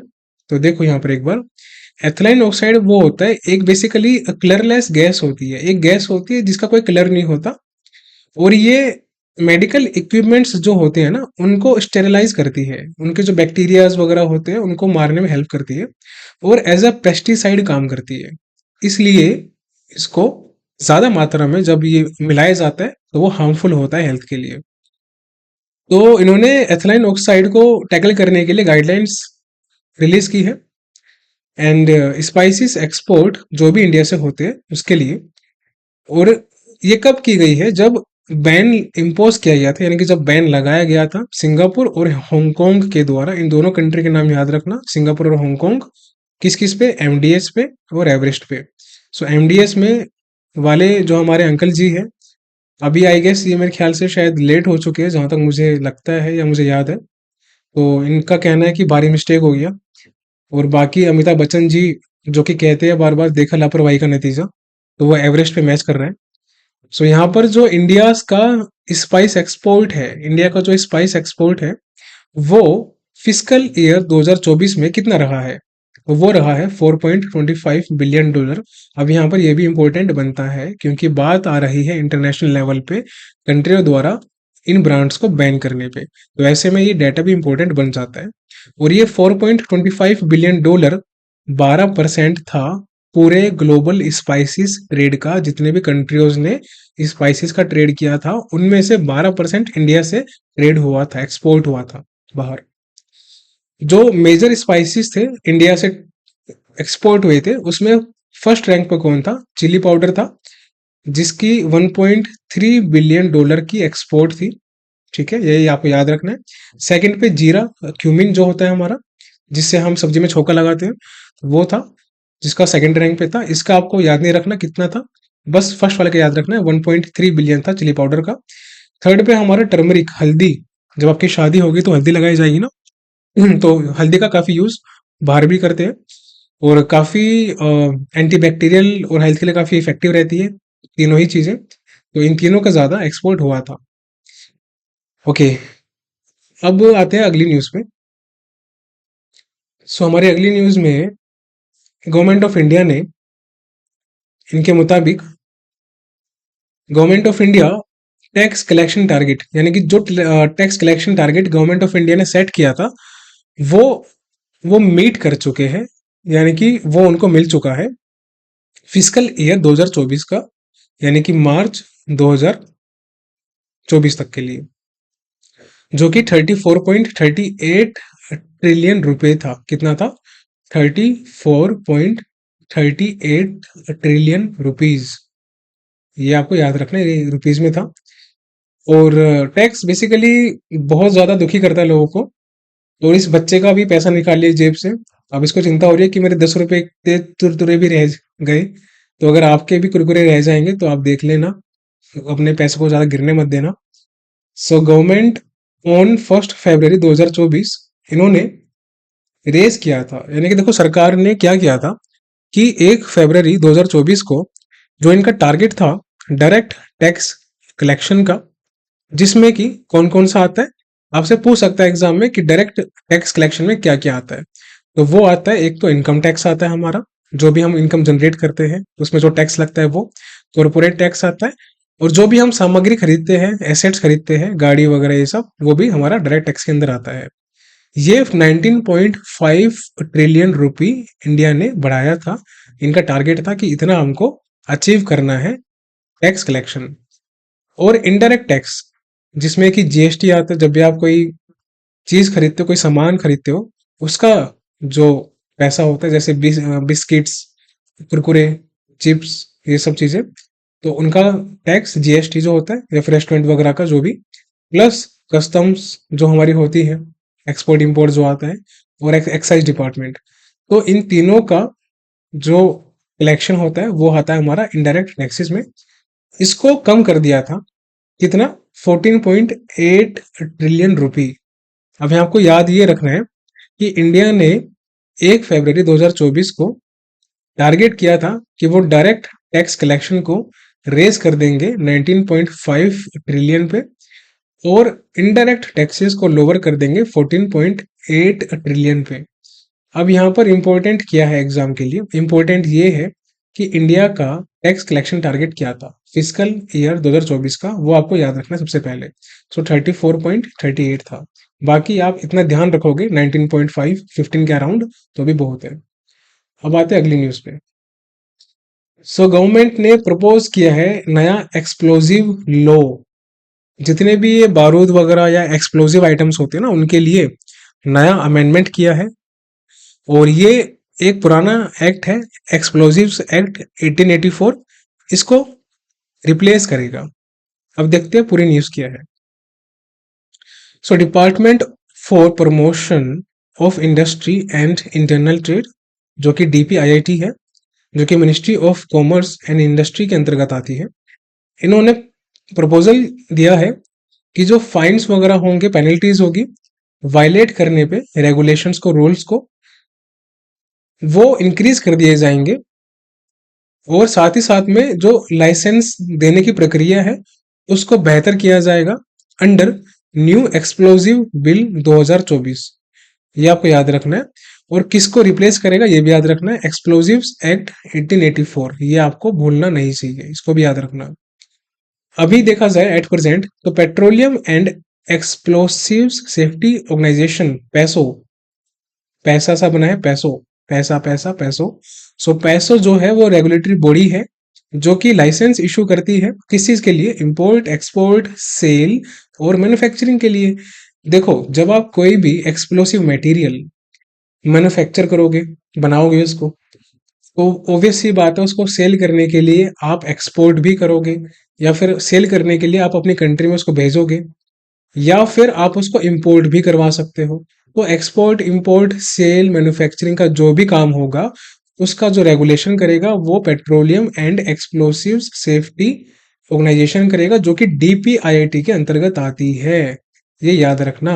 तो देखो यहाँ पर एक बार, एथिलाइन ऑक्साइड वो होता है एक बेसिकली कलरलेस गैस होती है, एक गैस होती है जिसका कोई कलर नहीं होता, और ये मेडिकल इक्विपमेंट्स जो होते हैं ना उनको स्टेरिलाइज करती है, उनके जो बैक्टीरियाज वगैरह होते हैं उनको मारने में हेल्प करती है, और एज अ पेस्टिसाइड काम करती है। इसलिए इसको ज्यादा मात्रा में जब ये मिलाया जाता है तो वो हार्मफुल होता है हेल्थ के लिए। तो इन्होंने एथिलाइन ऑक्साइड को टैकल करने के लिए गाइडलाइंस रिलीज की है, एंड स्पाइसिस एक्सपोर्ट जो भी इंडिया से होते हैं उसके लिए। और ये कब की गई है? जब बैन इम्पोज किया गया था, यानी कि जब बैन लगाया गया था सिंगापुर और हांगकांग के द्वारा। इन दोनों कंट्री के नाम याद रखना, सिंगापुर और हांगकांग। किस किस पे? MDH पे और एवरेस्ट पे। सो MDH में वाले जो हमारे अंकल जी है, अभी आई गेस ये मेरे ख्याल से शायद लेट हो चुके हैं, जहां तक मुझे लगता है या मुझे याद है। तो इनका कहना है कि भारी मिस्टेक हो गया। और बाकी अमिताभ बच्चन जी जो कि कहते हैं बार बार देखा लापरवाही का नतीजा, तो वो एवरेस्ट पे मैच कर रहे हैं। सो यहाँ पर जो इंडिया का स्पाइस एक्सपोर्ट है, इंडिया का जो स्पाइस एक्सपोर्ट है वो फिस्कल ईयर 2024 में कितना रहा है? तो वो रहा है $4.25 बिलियन। अब यहाँ पर ये भी इंपॉर्टेंट बनता है क्योंकि बात आ रही है इंटरनेशनल लेवल पे कंट्रियों द्वारा इन ब्रांड्स को बैन करने पे, तो ऐसे में ये डाटा भी इंपॉर्टेंट बन जाता है। और ये $4.25 बिलियन 12% था पूरे ग्लोबल स्पाइसिस ट्रेड का। जितने भी कंट्रीज ने स्पाइसिस का ट्रेड किया था उनमें से 12% इंडिया से ट्रेड हुआ था, एक्सपोर्ट हुआ था बाहर। जो मेजर स्पाइसेस थे इंडिया से एक्सपोर्ट हुए थे उसमें फर्स्ट रैंक पर कौन था? चिली पाउडर था, जिसकी 1.3 बिलियन डॉलर की एक्सपोर्ट थी। ठीक है, यही आपको याद रखना है। सेकंड पे जीरा, क्यूमिन जो होता है हमारा, जिससे हम सब्जी में छोंका लगाते हैं, वो था जिसका सेकंड रैंक पे था। इसका आपको याद नहीं रखना कितना था, बस फर्स्ट वाले का याद रखना है, 1.3 बिलियन था चिली पाउडर का। थर्ड पे हमारा टर्मरिक, हल्दी। जब आपकी शादी होगी तो हल्दी लगाई जाएगी ना, तो हल्दी का काफी यूज बाहर भी करते हैं, और काफी एंटीबैक्टीरियल और हेल्थ के लिए काफी इफेक्टिव रहती है तीनों ही चीजें। तो इन तीनों का ज्यादा एक्सपोर्ट हुआ था। ओके, अब आते हैं अगली न्यूज पे। सो हमारी अगली न्यूज में गवर्नमेंट ऑफ इंडिया ने, इनके मुताबिक government of India tax collection target, यानी कि जो tax collection target government of India ने सेट किया था, वो वो मीट कर चुके हैं, यानी कि वो उनको मिल चुका है फिजिकल ईयर 2024 का, यानी कि मार्च 2024 तक के लिए, जो कि 34.38 ट्रिलियन रुपए था। कितना था? 34.38 ट्रिलियन रुपीज। ये आपको याद रखना है, ये रुपीज में था। और टैक्स बेसिकली बहुत ज्यादा दुखी करता है लोगों को। और इस बच्चे का भी पैसा निकाल लिया जेब से। अब इसको चिंता हो रही है कि मेरे 10 रुपए के तुरतुरे भी रह गए। तो अगर आपके भी कुरकुरे रह जाएंगे तो आप देख लेना, अपने पैसे को ज्यादा गिरने मत देना। सो गवर्नमेंट ऑन 1 फरवरी 2024 इन्होंने रेज किया था, यानी कि देखो सरकार ने क्या किया था कि 1 फरवरी 2024 को जो इनका टारगेट था डायरेक्ट टैक्स कलेक्शन का, जिसमें कि कौन कौन सा आता है, आपसे पूछ सकता है एग्जाम में कि डायरेक्ट टैक्स कलेक्शन में क्या क्या आता है। तो वो आता है, एक तो इनकम टैक्स आता है हमारा, जो भी हम इनकम जनरेट करते हैं उसमें जो टैक्स लगता है वो। कॉर्पोरेट टैक्स आता है, और जो भी हम सामग्री खरीदते हैं, एसेट्स खरीदते हैं, गाड़ी वगैरह ये सब, वो भी हमारा डायरेक्ट टैक्स के अंदर आता है। ये 19.5 ट्रिलियन रुपी इंडिया ने बढ़ाया था। इनका टारगेट था कि इतना हमको अचीव करना है टैक्स कलेक्शन। और इनडायरेक्ट टैक्स, जिसमें कि जीएसटी आता है, जब भी आप कोई चीज खरीदते हो, कोई सामान खरीदते हो, उसका जो पैसा होता है, जैसे बिस्किट्स, कुरकुरे, चिप्स, ये सब चीजें, तो उनका टैक्स जीएसटी जो होता है, या फिर रेस्टोरेंट वगैरह का जो भी, प्लस कस्टम्स जो हमारी होती है, एक्सपोर्ट इंपोर्ट जो आता है, और एक्साइज डिपार्टमेंट। तो इन तीनों का जो कलेक्शन होता है वो आता है हमारा इनडायरेक्ट टैक्सेस में। इसको कम कर दिया था, कितना? 14.8 ट्रिलियन रुपी। अब यहाँ आपको याद ये रखना है कि इंडिया ने 1 फरवरी 2024 को टारगेट किया था कि वो डायरेक्ट टैक्स कलेक्शन को रेज कर देंगे 19.5 ट्रिलियन पे, और इनडायरेक्ट टैक्सेस को लोअर कर देंगे 14.8 ट्रिलियन पे। अब यहाँ पर इंपॉर्टेंट क्या है एग्जाम के लिए? इंपॉर्टेंट ये है कि इंडिया का टैक्स कलेक्शन टारगेट क्या था फिजिकल ईयर 2024 का, वो आपको याद रखना सबसे पहले। सो 34.38 था। बाकी आप इतना ध्यान रखोगे 19.5 15 के अराउंड, तो भी बहुत है। अब आते हैं अगली न्यूज पे। सो गवर्नमेंट ने प्रपोज किया है नया एक्सप्लोजिव लॉ। जितने भी ये बारूद वगैरह या एक्सप्लोजिव आइटम्स होते हैं ना, उनके लिए नया अमेंडमेंट किया है। और ये एक पुराना एक्ट है, एक्सप्लोजिव्स एक्ट 1884, इसको रिप्लेस करेगा। अब देखते हैं पूरी न्यूज क्या है। So Department for Promotion of Industry and Internal Trade, जो कि डीपीआईआईटी है, जो कि Ministry of Commerce and Industry के अंतर्गत आती है, इन्होंने प्रपोजल दिया है कि जो फाइन्स वगैरह होंगे, पेनल्टीज होगी वायलेट करने पे, रेगुलेशंस को, रूल्स को, वो इंक्रीज कर दिए जाएंगे। और साथ ही साथ में जो लाइसेंस देने की प्रक्रिया है उसको बेहतर किया जाएगा अंडर न्यू एक्सप्लोजिव बिल 2024। ये आपको याद रखना है। और किसको रिप्लेस करेगा ये भी याद रखना है, एक्सप्लोजिव्स एक्ट 1884। ये आपको भूलना नहीं चाहिए, इसको भी याद रखना। अभी देखा जाए एट प्रेजेंट, तो Petroleum and Explosives Safety Organisation, PESO, पैसा सा बना है पैसो, पैसा पैसा पैसो। सो पैसो जो है वो रेगुलेटरी बॉडी है, जो कि लाइसेंस इशू करती है किस चीज के लिए? इंपोर्ट, एक्सपोर्ट, सेल और मैन्युफैक्चरिंग के लिए। देखो, जब आप कोई भी एक्सप्लोसिव मटेरियल मैन्युफैक्चर करोगे, बनाओगे उसको, तो ऑब्वियस सी बात है, उसको सेल करने के लिए आप एक्सपोर्ट भी करोगे, या फिर सेल करने के लिए आप अपनी कंट्री में उसको भेजोगे, या फिर आप उसको इंपोर्ट भी करवा सकते हो। तो एक्सपोर्ट, इंपोर्ट, सेल, मैन्युफैक्चरिंग का जो भी काम होगा, उसका जो रेगुलेशन करेगा वो Petroleum and Explosives Safety Organisation करेगा, जो कि डीपीआईआईटी के अंतर्गत आती है। ये याद रखना,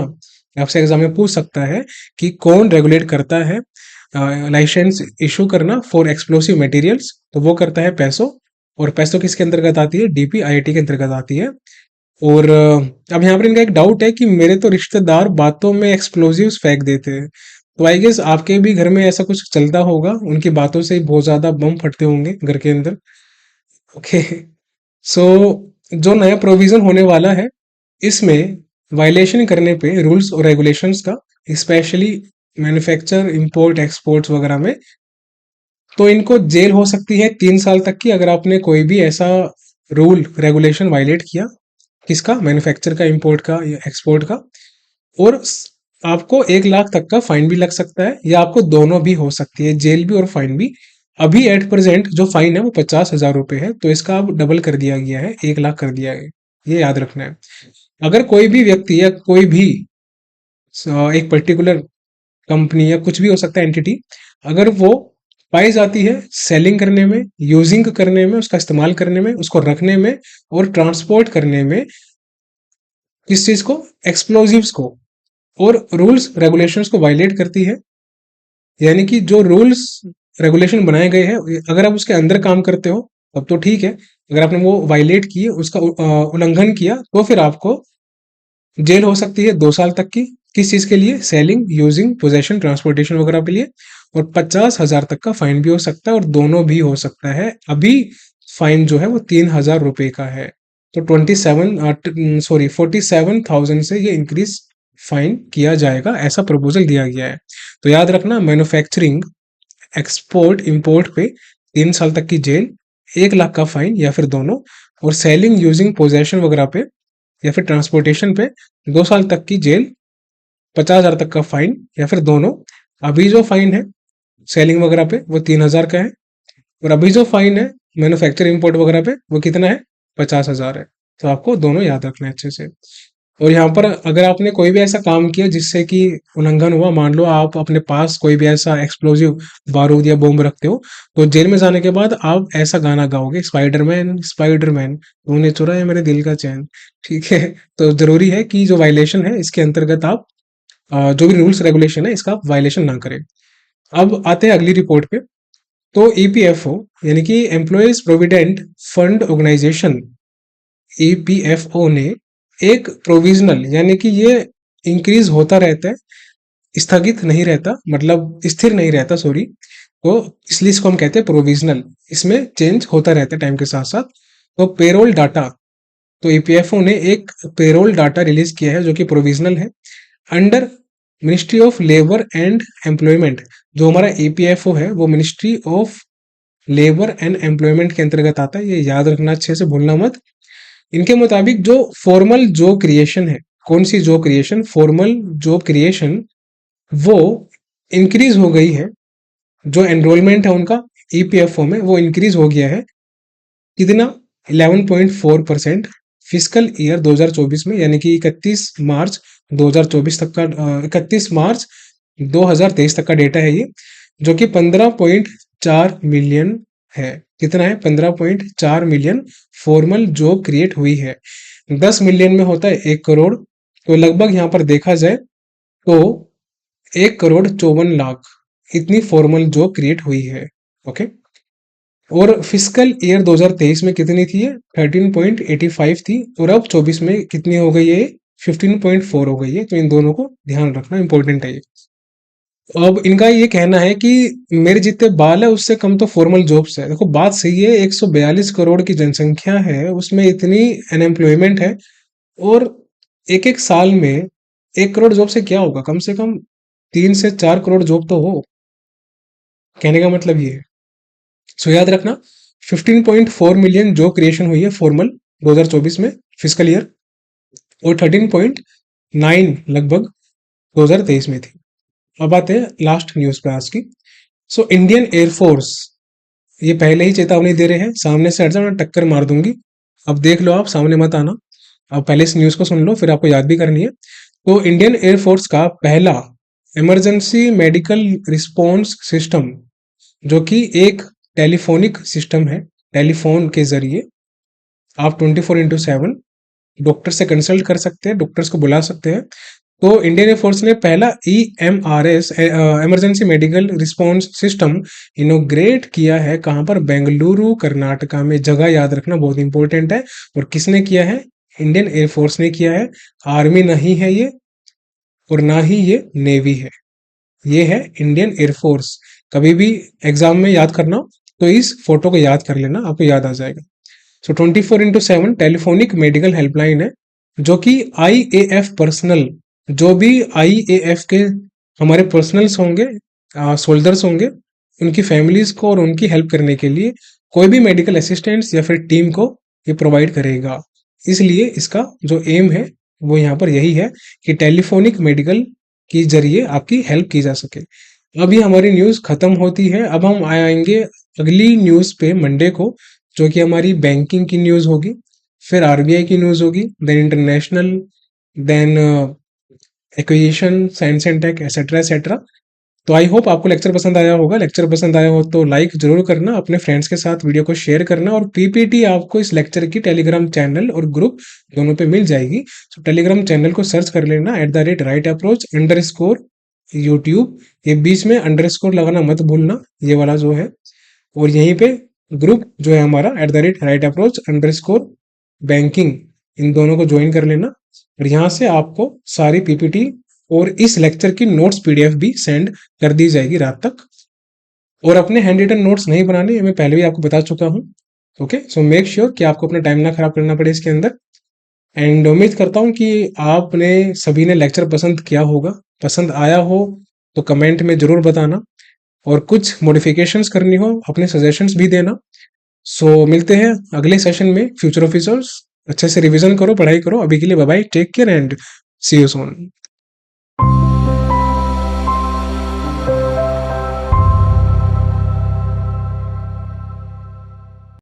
आपसे एग्जाम में पूछ सकता है कि कौन रेगुलेट करता है लाइसेंस इशू करना फॉर एक्सप्लोसिव मटेरियल्स, तो वो करता है पैसो। और पैसो किसके अंतर्गत आती है? डीपीआईआईटी के अंतर्गत आती है। और अब यहाँ पर इनका एक डाउट है कि मेरे तो रिश्तेदार बातों में एक्सप्लोजिव्स फेंक देते हैं, तो आई गेस आपके भी घर में ऐसा कुछ चलता होगा, उनकी बातों से ही बहुत ज्यादा बम फटते होंगे घर के अंदर। ओके। सो जो नया प्रोविजन होने वाला है, इसमें वायलेशन करने पे रूल्स और रेगुलेशंस का, स्पेशली मैन्युफैक्चर, इंपोर्ट, एक्सपोर्ट्स वगैरह में, तो इनको जेल हो सकती है 3 साल तक की, अगर आपने कोई भी ऐसा रूल रेगुलेशन वायलेट किया। किसका? मैन्युफैक्चर का, इंपोर्ट का या एक्सपोर्ट का। और आपको 1 लाख तक का फाइन भी लग सकता है, या आपको दोनों भी हो सकती है, जेल भी और फाइन भी। अभी एट प्रेजेंट जो फाइन है वो 50,000 रुपए है, तो इसका अब डबल कर दिया गया है, 1 लाख कर दिया है। ये याद रखना है। अगर कोई भी व्यक्ति या कोई भी एक पर्टिकुलर कंपनी या कुछ भी हो सकता है एंटिटी, अगर वो पाई जाती है सेलिंग करने में, यूजिंग करने में, उसका इस्तेमाल करने में, उसको रखने में और ट्रांसपोर्ट करने में, किस चीज को? एक्सप्लोजिव्स को, और रूल्स रेगुलेशंस को वायलेट करती है, यानी कि जो रूल्स रेगुलेशन बनाए गए हैं, अगर आप उसके अंदर काम करते हो तब तो ठीक है। अगर आपने वो वायलेट किए, उसका उल्लंघन किया, तो फिर आपको जेल हो सकती है 2 साल तक की। किस चीज के लिए? सेलिंग, यूजिंग, पोजेशन, ट्रांसपोर्टेशन वगैरह के लिए। और 50,000 तक का फाइन भी हो सकता है, और दोनों भी हो सकता है। अभी फाइन जो है वो 3,000 रुपए का है। तो 47,000 से ये इंक्रीज फाइन किया जाएगा, ऐसा प्रपोजल दिया गया है। तो याद रखना, मैन्युफैक्चरिंग, एक्सपोर्ट, इंपोर्ट पे 3 साल तक की जेल, 1 लाख का फाइन या फिर दोनों। और सेलिंग, यूजिंग, पोजेशन वगैरह पे या फिर ट्रांसपोर्टेशन पे 2 साल तक की जेल, 50,000 तक का फाइन या फिर दोनों। अभी जो फाइन है सेलिंग वगैरह पे वो 3,000 का है, और अभी जो फाइन है मैन्युफैक्चर, इंपोर्ट वगैरह पे वो कितना है? 50,000 है। तो आपको दोनों याद रखना है अच्छे से। और यहाँ पर अगर आपने कोई भी ऐसा काम किया जिससे कि उल्लंघन हुआ, मान लो आप अपने पास कोई भी ऐसा एक्सप्लोजिव बारूद या बम रखते हो, तो जेल में जाने के बाद आप ऐसा गाना गाओगे, स्पाइडरमैन स्पाइडरमैन तूने चुराया मेरे दिल का चैन। ठीक है। तो जरूरी है कि जो वायलेशन है इसके अंतर्गत आप जो भी रूल्स रेगुलेशन है इसका आप वायलेशन ना करें। अब आते हैं अगली रिपोर्ट पे। तो ईपीएफओ, यानी कि Employees Provident Fund Organisation, EPFO ने एक प्रोविजनल, यानी कि ये इंक्रीज होता रहता है, स्थगित नहीं रहता, मतलब स्थिर नहीं रहता, सॉरी। तो इसलिए इसको हम कहते हैं प्रोविजनल। इसमें चेंज होता रहता है टाइम के साथ साथ। तो पेरोल डाटा, तो ईपीएफओ ने एक पेरोल डाटा रिलीज किया है जो कि प्रोविजनल है, under ministry of labour and employment. जो हमारा ईपीएफओ है वो ministry of labour and employment के अंतर्गत आता है, ये याद रखना, अच्छे से भूलना मत। इनके मुताबिक जो फॉर्मल जॉब क्रिएशन है, कौन सी job creation? Formal job creation, वो इंक्रीज हो गई है। जो एनरोलमेंट है उनका ईपीएफओ में वो इंक्रीज हो गया है। कितना? 11.4% फिजिकल ईयर 2024 में, यानी कि 31 मार्च 2024 तक का, 31 मार्च 2023 तक का डेटा है ये, जो कि 15.4 मिलियन है। कितना है? 15.4 मिलियन फॉर्मल जॉब क्रिएट हुई है। 10 मिलियन में होता है 1 करोड़, तो लगभग यहाँ पर देखा जाए तो 1,54,00,000 इतनी फॉर्मल जॉब क्रिएट हुई है। ओके। और फिजिकल ईयर 2023 में कितनी थी ये? 13.85 थी, और अब 24 में कितनी हो गई है? 15.4 हो गई है। तो इन दोनों को ध्यान रखना, इंपॉर्टेंट है ये। अब इनका ये कहना है कि मेरे जितने बाल है उससे कम तो फॉर्मल जॉब्स है। देखो बात सही है, 142 करोड़ की जनसंख्या है, उसमें इतनी अनएम्प्लॉयमेंट है, और एक एक साल में 1 करोड़ जॉब से क्या होगा? कम से कम 3 से 4 करोड़ जॉब तो हो। कहने का मतलब ये है। सो याद रखना, 15.4 मिलियन जॉब क्रिएशन हुई है फॉर्मल 2024 में फिजिकल ईयर, और 13.9 लगभग 2023 में थी। अब आते हैं लास्ट न्यूज पे आज की। सो इंडियन एयरफोर्स ये पहले ही चेतावनी दे रहे हैं, सामने से हट जाओ, मैं टक्कर मार दूंगी। अब देख लो, आप सामने मत आना। अब पहले इस न्यूज़ को सुन लो, फिर आपको याद भी करनी है। तो इंडियन एयरफोर्स का पहला इमरजेंसी मेडिकल रिस्पॉन्स सिस्टम, जो कि एक टेलीफोनिक सिस्टम है, टेलीफोन के जरिए आप 24/7 डॉक्टर से कंसल्ट कर सकते हैं, डॉक्टर्स को बुला सकते हैं। तो इंडियन एयरफोर्स ने पहला EMRS emergency medical response system इनोग्रेट किया है। कहाँ पर? बेंगलुरु कर्नाटका में। जगह याद रखना बहुत इंपॉर्टेंट है। और किसने किया है? इंडियन एयरफोर्स ने किया है। आर्मी नहीं है ये, और ना ही ये नेवी है, ये है इंडियन एयरफोर्स। कभी भी एग्जाम में याद करना हो तो इस फोटो को याद कर लेना, आपको याद आ जाएगा। सो 24/7 टेलीफोनिक मेडिकल हेल्पलाइन है, जो कि IAF पर्सनल, जो भी IAF के हमारे पर्सनल्स होंगे, सोल्जर्स होंगे, उनकी फैमिलीज को और उनकी हेल्प करने के लिए कोई भी मेडिकल असिस्टेंट्स या फिर टीम को ये प्रोवाइड करेगा। इसलिए इसका जो एम है वो यहाँ पर यही है कि टेलीफोनिक मेडिकल के जरिए आपकी हेल्प की जा सके। अभी हमारी न्यूज़ खत्म होती है, अब हम आएंगे अगली न्यूज़ पे मंडे को, जो कि हमारी बैंकिंग की न्यूज़ होगी, फिर RBI की न्यूज़ होगी, then international, then acquisition, science and tech, etcetera etcetera. तो आई होप आपको लेक्चर पसंद आया होगा। लेक्चर पसंद आया हो तो लाइक जरूर करना, अपने फ्रेंड्स के साथ वीडियो को शेयर करना, और PPT आपको इस लेक्चर की टेलीग्राम चैनल और ग्रुप दोनों पे मिल जाएगी। तो टेलीग्राम चैनल को सर्च कर लेना @RightApproach_YouTube, ये बीच में अंडरस्कोर लगाना मत भूलना, ये वाला जो है। और यहीं पे ग्रुप जो है हमारा @RightApproach_Banking, इन दोनों को ज्वाइन कर लेना। और यहाँ से आपको सारी PPT और इस लेक्चर की नोट्स PDF भी सेंड कर दी जाएगी रात तक। और अपने हैंड रिटन नोट्स नहीं बनाने, ये मैं पहले भी आपको बता चुका हूँ। ओके, सो मेक श्योर कि आपको अपना टाइम ना खराब करना पड़े इसके अंदर। एंड उम्मीद करता हूँ कि आपने सभी ने लेक्चर पसंद किया होगा। पसंद आया हो तो कमेंट में जरूर बताना, और कुछ मॉडिफिकेशंस करनी हो अपने सजेशंस भी देना। सो मिलते हैं अगले सेशन में फ्यूचर ऑफिसर्स। अच्छे से रिवीजन करो, पढ़ाई करो। अभी के लिए bye bye, take care and see you soon.